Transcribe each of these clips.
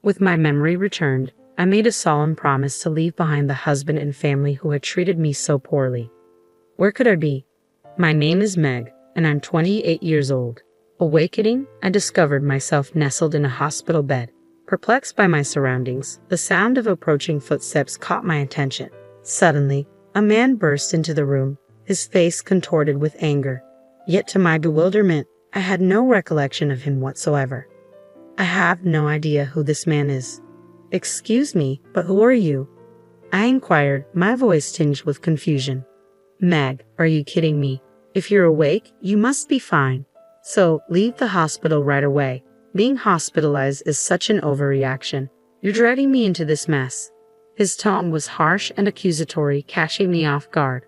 With my memory returned, I made a solemn promise to leave behind the husband and family who had treated me so poorly. Where could I be? My name is Meg, and I'm 28 years old. Awakening, I discovered myself nestled in a hospital bed. Perplexed by my surroundings, the sound of approaching footsteps caught my attention. Suddenly, a man burst into the room, his face contorted with anger. Yet to my bewilderment, I had no recollection of him whatsoever. I have no idea who this man is. Excuse me, but who are you? I inquired, my voice tinged with confusion. Meg, are you kidding me? If you're awake, you must be fine. So, leave the hospital right away. Being hospitalized is such an overreaction. You're dragging me into this mess. His tone was harsh and accusatory, catching me off guard.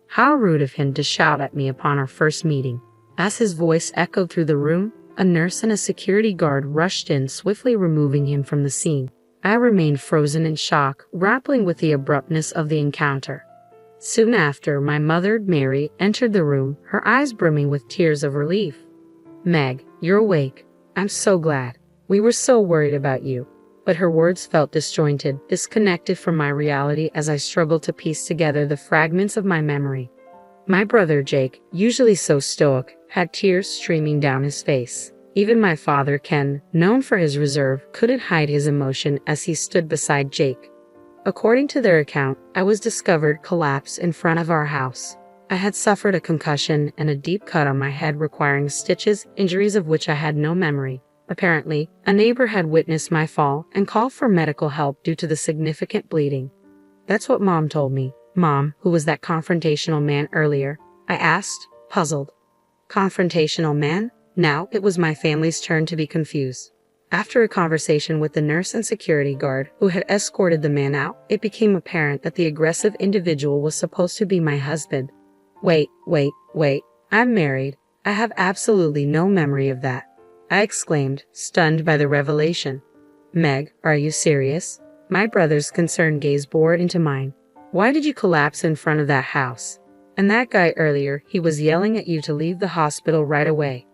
How rude of him to shout at me upon our first meeting. As his voice echoed through the room, a nurse and a security guard rushed in, swiftly removing him from the scene. I remained frozen in shock, grappling with the abruptness of the encounter. Soon after, my mother, Mary, entered the room, her eyes brimming with tears of relief. Meg, you're awake. I'm so glad. We were so worried about you. But her words felt disjointed, disconnected from my reality as I struggled to piece together the fragments of my memory. My brother Jake, usually so stoic, had tears streaming down his face. Even my father Ken, known for his reserve, couldn't hide his emotion as he stood beside Jake. According to their account, I was discovered collapsed in front of our house. I had suffered a concussion and a deep cut on my head requiring stitches, injuries of which I had no memory. Apparently, a neighbor had witnessed my fall and called for medical help due to the significant bleeding. That's what Mom told me. Mom, who was that confrontational man earlier? I asked, puzzled. Confrontational man? Now it was my family's turn to be confused. After a conversation with the nurse and security guard who had escorted the man out, it became apparent that the aggressive individual was supposed to be my husband. Wait, I'm married. I have absolutely no memory of that, I exclaimed, stunned by the revelation. Meg, are you serious? My brother's concerned gaze bored into mine. Why did you collapse in front of that house? And that guy earlier, he was yelling at you to leave the hospital right away.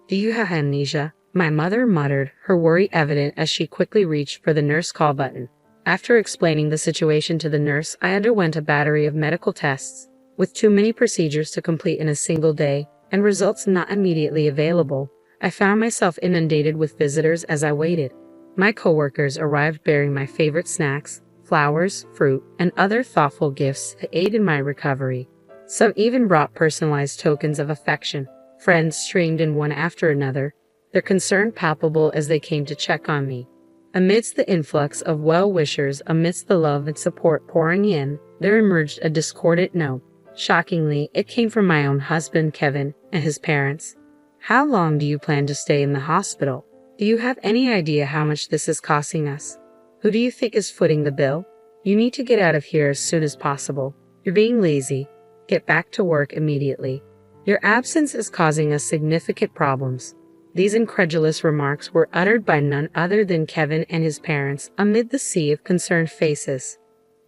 Do you have amnesia? My mother muttered, her worry evident as she quickly reached for the nurse call button. After explaining the situation to the nurse, I underwent a battery of medical tests. With too many procedures to complete in a single day, and results not immediately available, I found myself inundated with visitors as I waited. My coworkers arrived bearing my favorite snacks, flowers, fruit, and other thoughtful gifts to aid in my recovery. Some even brought personalized tokens of affection. Friends streamed in one after another, their concern palpable as they came to check on me. Amidst the influx of well-wishers, amidst the love and support pouring in, there emerged a discordant note. Shockingly, it came from my own husband, Kevin, and his parents. How long do you plan to stay in the hospital? Do you have any idea how much this is costing us? Who do you think is footing the bill? You need to get out of here as soon as possible. You're being lazy. Get back to work immediately. Your absence is causing us significant problems. These incredulous remarks were uttered by none other than Kevin and his parents amid the sea of concerned faces.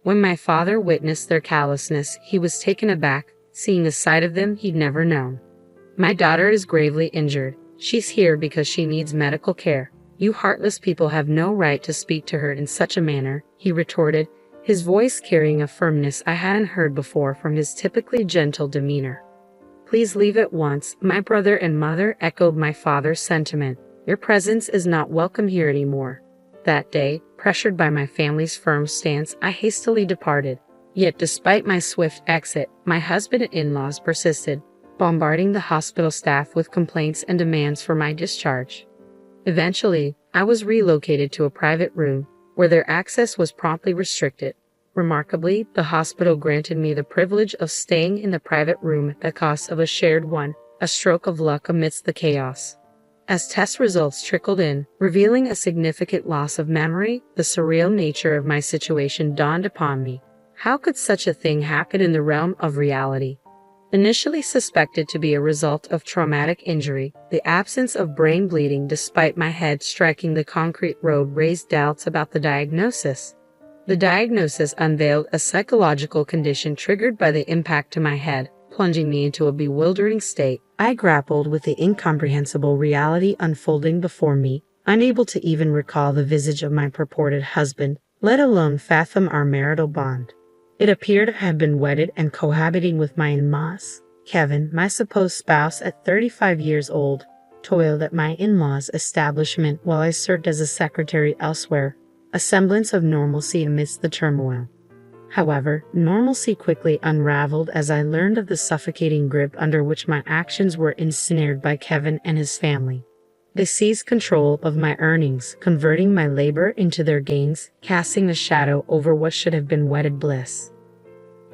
When my father witnessed their callousness, he was taken aback, seeing a side of them he'd never known. My daughter is gravely injured. She's here because she needs medical care. You heartless people have no right to speak to her in such a manner, he retorted, his voice carrying a firmness I hadn't heard before from his typically gentle demeanor. Please leave at once, my brother and mother echoed my father's sentiment. Your presence is not welcome here anymore. That day, pressured by my family's firm stance, I hastily departed. Yet despite my swift exit, my husband and in-laws persisted, bombarding the hospital staff with complaints and demands for my discharge. Eventually, I was relocated to a private room, where their access was promptly restricted. Remarkably, the hospital granted me the privilege of staying in the private room at the cost of a shared one, a stroke of luck amidst the chaos. As test results trickled in, revealing a significant loss of memory, the surreal nature of my situation dawned upon me. How could such a thing happen in the realm of reality? Initially suspected to be a result of traumatic injury, the absence of brain bleeding despite my head striking the concrete road raised doubts about the diagnosis. The diagnosis unveiled a psychological condition triggered by the impact to my head, plunging me into a bewildering state. I grappled with the incomprehensible reality unfolding before me, unable to even recall the visage of my purported husband, let alone fathom our marital bond. It appeared I had been wedded and cohabiting with my in-laws. Kevin, my supposed spouse at 35 years old, toiled at my in-laws' establishment while I served as a secretary elsewhere, a semblance of normalcy amidst the turmoil. However, normalcy quickly unraveled as I learned of the suffocating grip under which my actions were ensnared by Kevin and his family. They seized control of my earnings, converting my labor into their gains, casting a shadow over what should have been wedded bliss.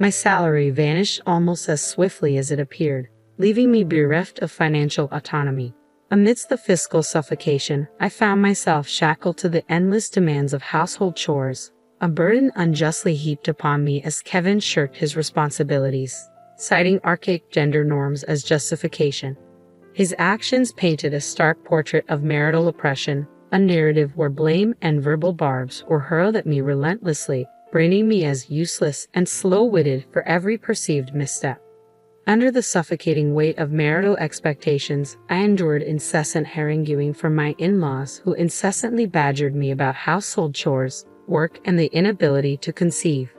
My salary vanished almost as swiftly as it appeared, leaving me bereft of financial autonomy. Amidst the fiscal suffocation, I found myself shackled to the endless demands of household chores, a burden unjustly heaped upon me as Kevin shirked his responsibilities, citing archaic gender norms as justification. His actions painted a stark portrait of marital oppression, a narrative where blame and verbal barbs were hurled at me relentlessly, branding me as useless and slow-witted for every perceived misstep. Under the suffocating weight of marital expectations, I endured incessant haranguing from my in-laws who incessantly badgered me about household chores, work, and the inability to conceive.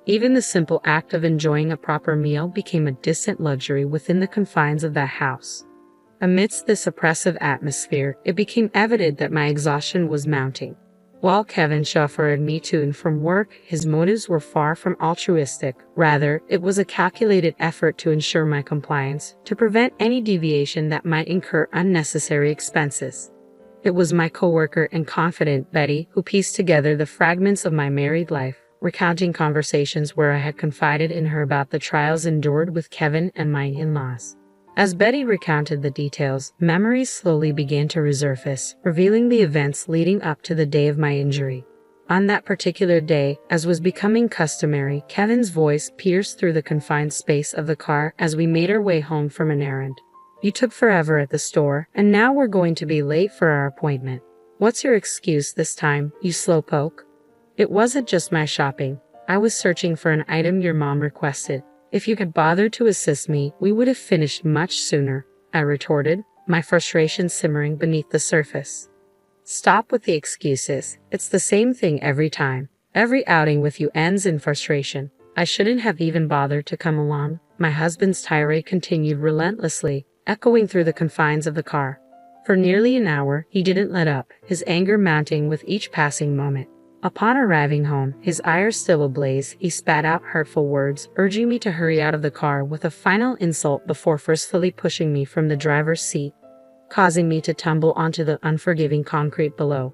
Even the simple act of enjoying a proper meal became a distant luxury within the confines of that house. Amidst this oppressive atmosphere, it became evident that my exhaustion was mounting. While Kevin chauffeured me to and from work, his motives were far from altruistic. Rather, it was a calculated effort to ensure my compliance, to prevent any deviation that might incur unnecessary expenses. It was my coworker and confidant, Betty, who pieced together the fragments of my married life, recounting conversations where I had confided in her about the trials endured with Kevin and my in-laws. As Betty recounted the details, memories slowly began to resurface, revealing the events leading up to the day of my injury. On that particular day, as was becoming customary, Kevin's voice pierced through the confined space of the car as we made our way home from an errand. "You took forever at the store, and now we're going to be late for our appointment. What's your excuse this time, you slowpoke?" "It wasn't just my shopping. I was searching for an item your mom requested. If you had bothered to assist me, we would have finished much sooner," I retorted, my frustration simmering beneath the surface. "Stop with the excuses. It's the same thing every time. Every outing with you ends in frustration. I shouldn't have even bothered to come along," my husband's tirade continued relentlessly, echoing through the confines of the car. For nearly an hour, he didn't let up, his anger mounting with each passing moment. Upon arriving home, his ire still ablaze, he spat out hurtful words, urging me to hurry out of the car with a final insult before forcefully pushing me from the driver's seat, causing me to tumble onto the unforgiving concrete below.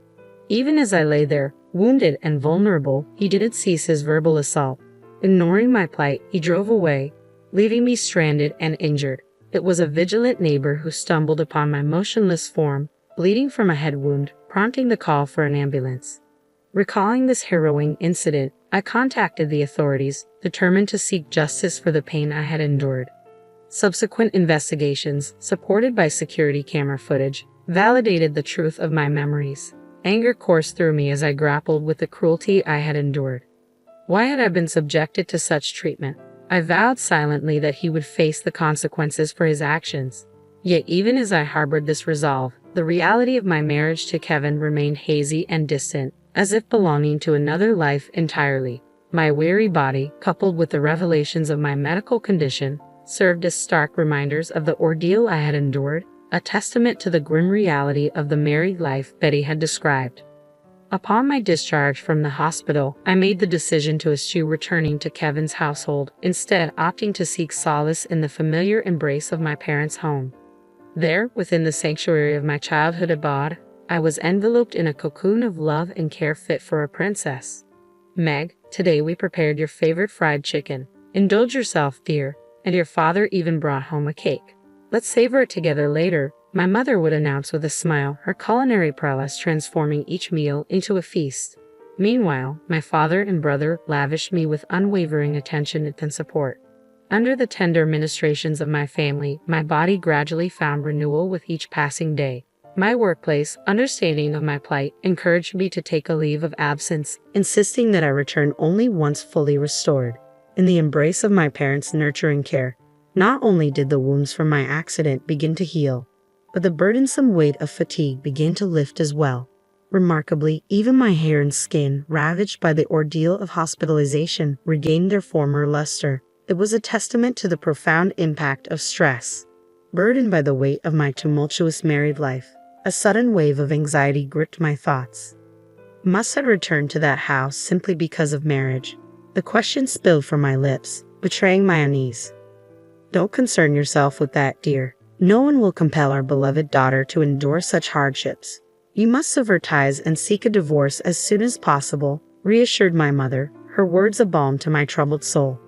Even as I lay there, wounded and vulnerable, he didn't cease his verbal assault. Ignoring my plight, he drove away, leaving me stranded and injured. It was a vigilant neighbor who stumbled upon my motionless form, bleeding from a head wound, prompting the call for an ambulance. Recalling this harrowing incident, I contacted the authorities, determined to seek justice for the pain I had endured. Subsequent investigations, supported by security camera footage, validated the truth of my memories. Anger coursed through me as I grappled with the cruelty I had endured. Why had I been subjected to such treatment? I vowed silently that he would face the consequences for his actions. Yet even as I harbored this resolve, the reality of my marriage to Kevin remained hazy and distant, as if belonging to another life entirely. My weary body, coupled with the revelations of my medical condition, served as stark reminders of the ordeal I had endured, a testament to the grim reality of the married life Betty had described. Upon my discharge from the hospital, I made the decision to eschew returning to Kevin's household, instead opting to seek solace in the familiar embrace of my parents' home. There, within the sanctuary of my childhood abode, I was enveloped in a cocoon of love and care fit for a princess. "Meg, today we prepared your favorite fried chicken. Indulge yourself, dear, and your father even brought home a cake. Let's savor it together later," my mother would announce with a smile, her culinary prowess transforming each meal into a feast. Meanwhile, my father and brother lavished me with unwavering attention and support. Under the tender ministrations of my family, my body gradually found renewal with each passing day. My workplace, understanding of my plight, encouraged me to take a leave of absence, insisting that I return only once fully restored. In the embrace of my parents' nurturing care, not only did the wounds from my accident begin to heal, but the burdensome weight of fatigue began to lift as well. Remarkably, even my hair and skin, ravaged by the ordeal of hospitalization, regained their former luster. It was a testament to the profound impact of stress. Burdened by the weight of my tumultuous married life, a sudden wave of anxiety gripped my thoughts. Must I return to that house simply because of marriage? The question spilled from my lips, betraying my unease. Don't concern yourself with that, dear. No one will compel our beloved daughter to endure such hardships. You must sever ties and seek a divorce as soon as possible, reassured my mother, her words a balm to my troubled soul.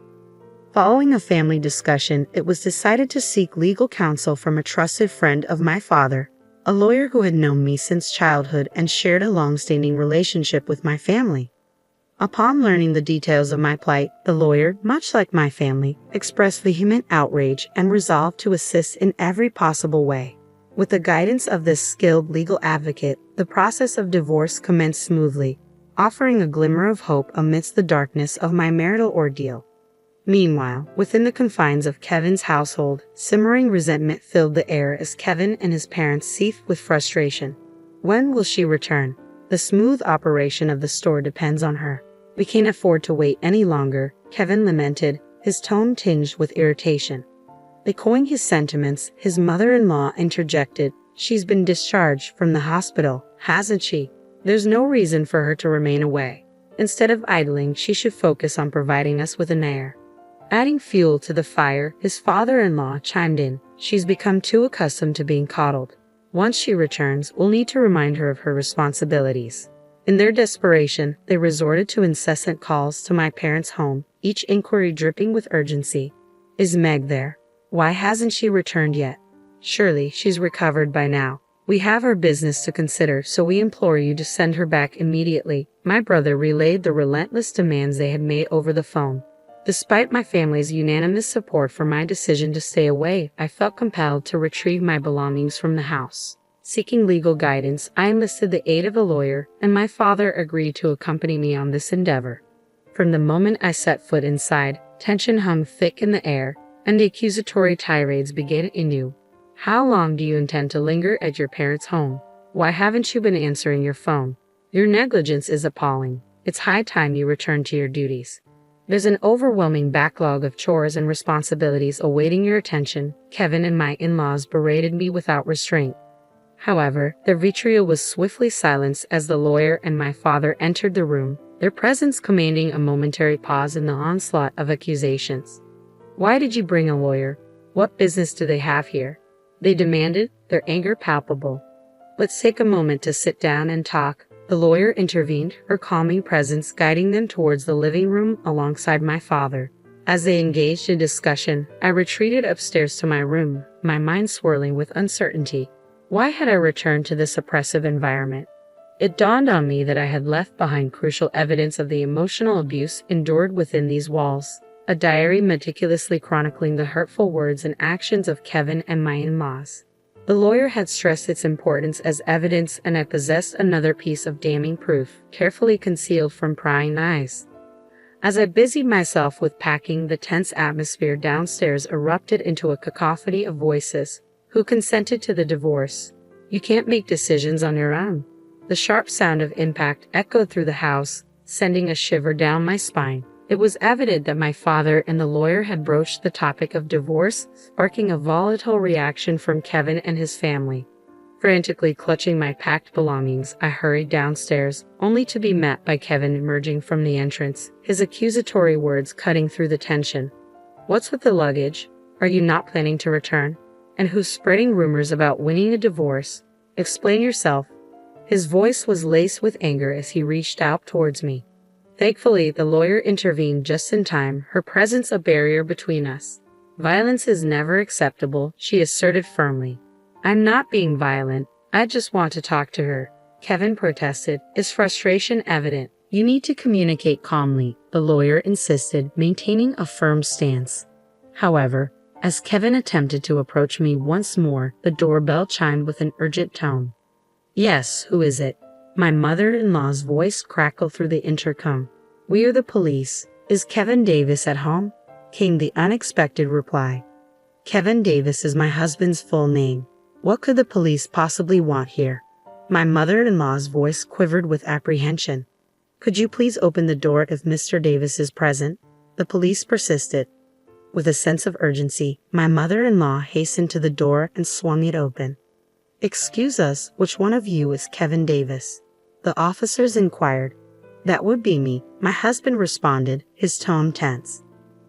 Following a family discussion, it was decided to seek legal counsel from a trusted friend of my father, a lawyer who had known me since childhood and shared a long-standing relationship with my family. Upon learning the details of my plight, the lawyer, much like my family, expressed vehement outrage and resolved to assist in every possible way. With the guidance of this skilled legal advocate, the process of divorce commenced smoothly, offering a glimmer of hope amidst the darkness of my marital ordeal. Meanwhile, within the confines of Kevin's household, simmering resentment filled the air as Kevin and his parents seethed with frustration. When will she return? The smooth operation of the store depends on her. We can't afford to wait any longer, Kevin lamented, his tone tinged with irritation. Echoing his sentiments, his mother-in-law interjected, "She's been discharged from the hospital, hasn't she? There's no reason for her to remain away. Instead of idling, she should focus on providing us with an heir." Adding fuel to the fire, his father-in-law chimed in, "She's become too accustomed to being coddled. Once she returns, we'll need to remind her of her responsibilities." In their desperation, they resorted to incessant calls to my parents' home, each inquiry dripping with urgency. "Is Meg there? Why hasn't she returned yet? Surely she's recovered by now. We have our business to consider, so we implore you to send her back immediately." My brother relayed the relentless demands they had made over the phone. Despite my family's unanimous support for my decision to stay away, I felt compelled to retrieve my belongings from the house. Seeking legal guidance, I enlisted the aid of a lawyer, and my father agreed to accompany me on this endeavor. From the moment I set foot inside, tension hung thick in the air, and the accusatory tirades began anew. "How long do you intend to linger at your parents' home? Why haven't you been answering your phone? Your negligence is appalling. It's high time you return to your duties. There's an overwhelming backlog of chores and responsibilities awaiting your attention." Kevin and my in-laws berated me without restraint. However, their vitriol was swiftly silenced as the lawyer and my father entered the room, their presence commanding a momentary pause in the onslaught of accusations. "Why did you bring a lawyer? What business do they have here?" they demanded, their anger palpable. "Let's take a moment to sit down and talk," the lawyer intervened, her calming presence guiding them towards the living room alongside my father. As they engaged in discussion, I retreated upstairs to my room, my mind swirling with uncertainty. Why had I returned to this oppressive environment? It dawned on me that I had left behind crucial evidence of the emotional abuse endured within these walls. A diary meticulously chronicling the hurtful words and actions of Kevin and my in-laws. The lawyer had stressed its importance as evidence, and I possessed another piece of damning proof, carefully concealed from prying eyes. As I busied myself with packing, the tense atmosphere downstairs erupted into a cacophony of voices. "Who consented to the divorce? You can't make decisions on your own." The sharp sound of impact echoed through the house, sending a shiver down my spine. It was evident that my father and the lawyer had broached the topic of divorce, sparking a volatile reaction from Kevin and his family. Frantically clutching my packed belongings, I hurried downstairs, only to be met by Kevin emerging from the entrance, his accusatory words cutting through the tension. "What's with the luggage? Are you not planning to return? And who's spreading rumors about winning a divorce? Explain yourself." His voice was laced with anger as he reached out towards me. Thankfully, the lawyer intervened just in time, her presence a barrier between us. "Violence is never acceptable," she asserted firmly. "I'm not being violent. I just want to talk to her," Kevin protested, his frustration evident. "You need to communicate calmly," the lawyer insisted, maintaining a firm stance. However, as Kevin attempted to approach me once more, the doorbell chimed with an urgent tone. "Yes, who is it?" My mother-in-law's voice crackled through the intercom. "We are the police. Is Kevin Davis at home?" came the unexpected reply. Kevin Davis is my husband's full name. What could the police possibly want here? My mother-in-law's voice quivered with apprehension. Could you please open the door if Mr. Davis is present? The police persisted. With a sense of urgency, my mother-in-law hastened to the door and swung it open. Excuse us, which one of you is Kevin Davis? The officers inquired. That would be me, my husband responded, his tone tense.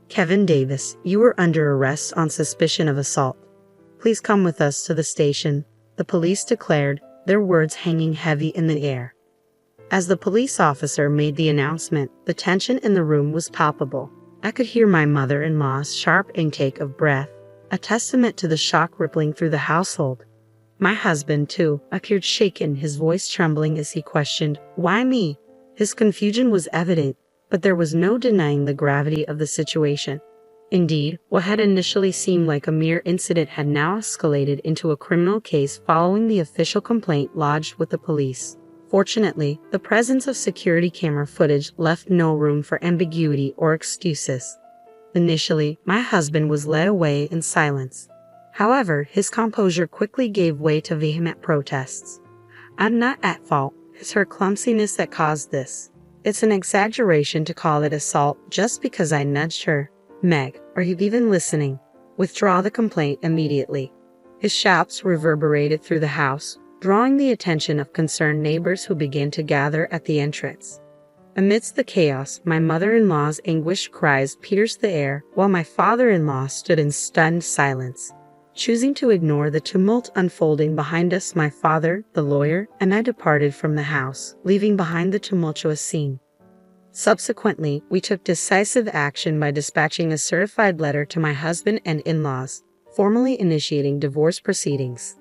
Kevin Davis, you are under arrest on suspicion of assault. Please come with us to the station, the police declared, their words hanging heavy in the air. As the police officer made the announcement, the tension in the room was palpable. I could hear my mother-in-law's sharp intake of breath, a testament to the shock rippling through the household. My husband, too, appeared shaken, his voice trembling as he questioned, "Why me?" His confusion was evident, but there was no denying the gravity of the situation. Indeed, what had initially seemed like a mere incident had now escalated into a criminal case following the official complaint lodged with the police. Fortunately, the presence of security camera footage left no room for ambiguity or excuses. Initially, my husband was led away in silence. However, his composure quickly gave way to vehement protests. "I'm not at fault. It's her clumsiness that caused this. It's an exaggeration to call it assault just because I nudged her. Meg, are you even listening? Withdraw the complaint immediately." His shouts reverberated through the house, drawing the attention of concerned neighbors who began to gather at the entrance. Amidst the chaos, my mother-in-law's anguished cries pierced the air, while my father-in-law stood in stunned silence. Choosing to ignore the tumult unfolding behind us, my father, the lawyer, and I departed from the house, leaving behind the tumultuous scene. Subsequently, we took decisive action by dispatching a certified letter to my husband and in-laws, formally initiating divorce proceedings.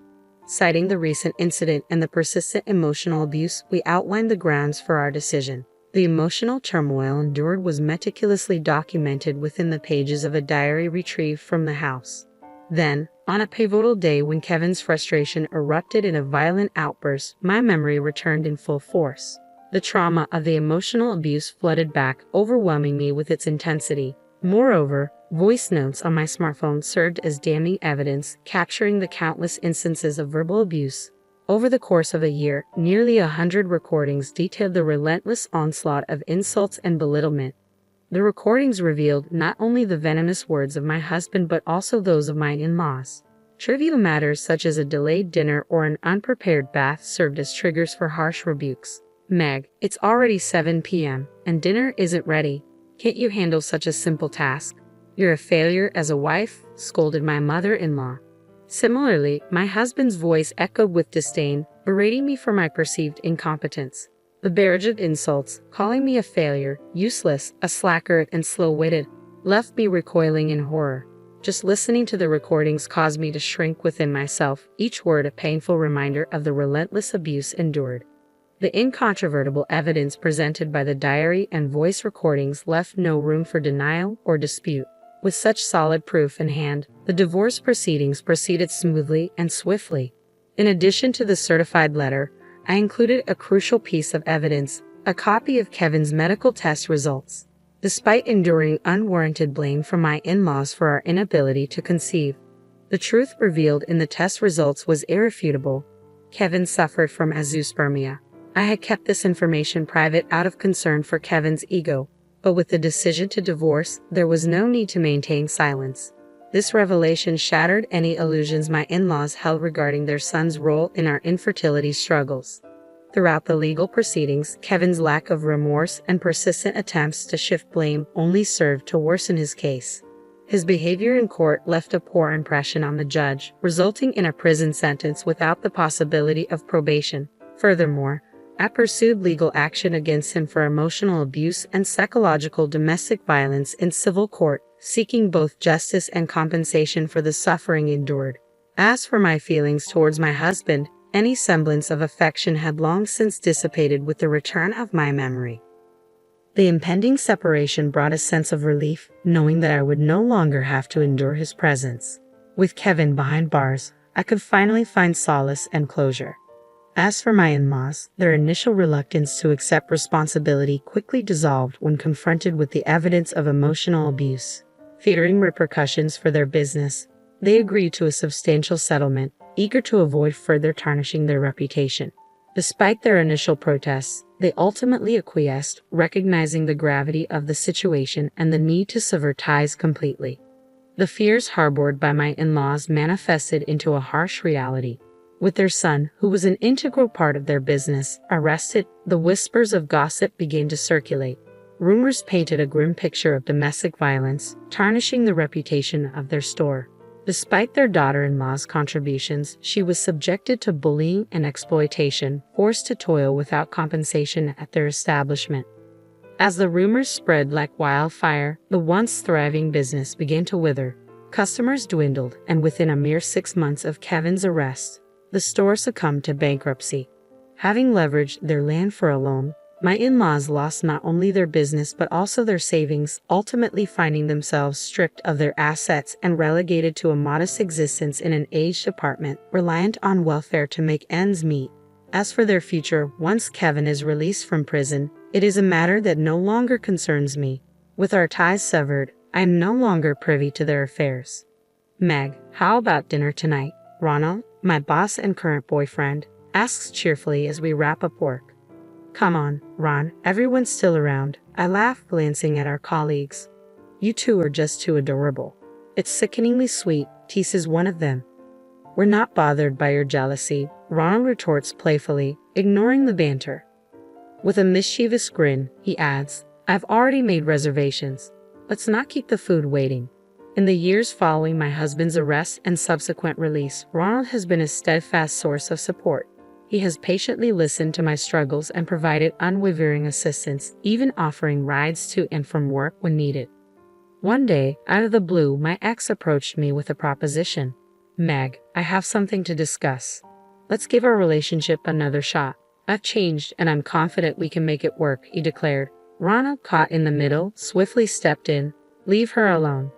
Citing the recent incident and the persistent emotional abuse, we outlined the grounds for our decision. The emotional turmoil endured was meticulously documented within the pages of a diary retrieved from the house. Then, on a pivotal day when Kevin's frustration erupted in a violent outburst, my memory returned in full force. The trauma of the emotional abuse flooded back, overwhelming me with its intensity. Moreover, voice notes on my smartphone served as damning evidence, capturing the countless instances of verbal abuse. Over the course of a year, nearly 100 recordings detailed the relentless onslaught of insults and belittlement. The recordings revealed not only the venomous words of my husband but also those of my in-laws. Trivial matters such as a delayed dinner or an unprepared bath served as triggers for harsh rebukes. "Meg, it's already 7 p.m. and dinner isn't ready. Can't you handle such a simple task? You're a failure as a wife," scolded my mother-in-law. Similarly, my husband's voice echoed with disdain, berating me for my perceived incompetence. The barrage of insults, calling me a failure, useless, a slacker, and slow-witted, left me recoiling in horror. Just listening to the recordings caused me to shrink within myself, each word a painful reminder of the relentless abuse endured. The incontrovertible evidence presented by the diary and voice recordings left no room for denial or dispute. With such solid proof in hand, the divorce proceedings proceeded smoothly and swiftly. In addition to the certified letter, I included a crucial piece of evidence, a copy of Kevin's medical test results. Despite enduring unwarranted blame from my in-laws for our inability to conceive, the truth revealed in the test results was irrefutable. Kevin suffered from azoospermia. I had kept this information private out of concern for Kevin's ego, but with the decision to divorce, there was no need to maintain silence. This revelation shattered any illusions my in-laws held regarding their son's role in our infertility struggles. Throughout the legal proceedings, Kevin's lack of remorse and persistent attempts to shift blame only served to worsen his case. His behavior in court left a poor impression on the judge, resulting in a prison sentence without the possibility of probation. Furthermore, I pursued legal action against him for emotional abuse and psychological domestic violence in civil court, seeking both justice and compensation for the suffering endured. As for my feelings towards my husband, any semblance of affection had long since dissipated with the return of my memory. The impending separation brought a sense of relief, knowing that I would no longer have to endure his presence. With Kevin behind bars, I could finally find solace and closure. As for my in-laws, their initial reluctance to accept responsibility quickly dissolved when confronted with the evidence of emotional abuse. Fearing repercussions for their business, They agreed to a substantial settlement, eager to avoid further tarnishing their reputation. Despite their initial protests, they ultimately acquiesced, recognizing the gravity of the situation and the need to sever ties completely. The fears harbored by my in-laws manifested into a harsh reality. With their son, who was an integral part of their business, arrested, the whispers of gossip began to circulate. Rumors painted a grim picture of domestic violence, tarnishing the reputation of their store. Despite their daughter-in-law's contributions, she was subjected to bullying and exploitation, forced to toil without compensation at their establishment. As the rumors spread like wildfire, the once thriving business began to wither. Customers dwindled, and within a mere 6 months of Kevin's arrest, the store succumbed to bankruptcy. Having leveraged their land for a loan, my in-laws lost not only their business but also their savings, ultimately finding themselves stripped of their assets and relegated to a modest existence in an aged apartment, reliant on welfare to make ends meet. As for their future, once Kevin is released from prison, it is a matter that no longer concerns me. With our ties severed, I am no longer privy to their affairs. Meg, how about dinner tonight? Ronald, my boss and current boyfriend, asks cheerfully as we wrap up work. Come on, Ron, everyone's still around. I laugh, glancing at our colleagues. You two are just too adorable. It's sickeningly sweet, teases one of them. We're not bothered by your jealousy, Ronald retorts playfully, ignoring the banter. With a mischievous grin, he adds, I've already made reservations. Let's not keep the food waiting. In the years following my husband's arrest and subsequent release, Ronald has been a steadfast source of support. He has patiently listened to my struggles and provided unwavering assistance, even offering rides to and from work when needed. One day, out of the blue, my ex approached me with a proposition. Meg, I have something to discuss. Let's give our relationship another shot. I've changed and I'm confident we can make it work, he declared. Ronald, caught in the middle, swiftly stepped in. Leave her alone.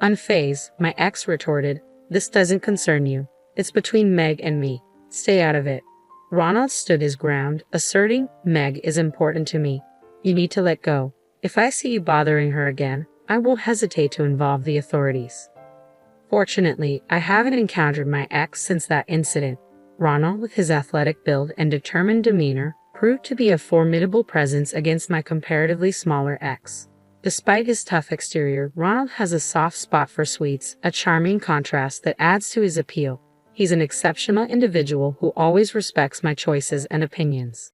Unfazed, my ex retorted, this doesn't concern you. It's between Meg and me. Stay out of it. Ronald stood his ground, asserting, Meg is important to me. You need to let go. If I see you bothering her again, I won't hesitate to involve the authorities. Fortunately, I haven't encountered my ex since that incident. Ronald, with his athletic build and determined demeanor, proved to be a formidable presence against my comparatively smaller ex. Despite his tough exterior, Ronald has a soft spot for sweets, a charming contrast that adds to his appeal. He's an exceptional individual who always respects my choices and opinions.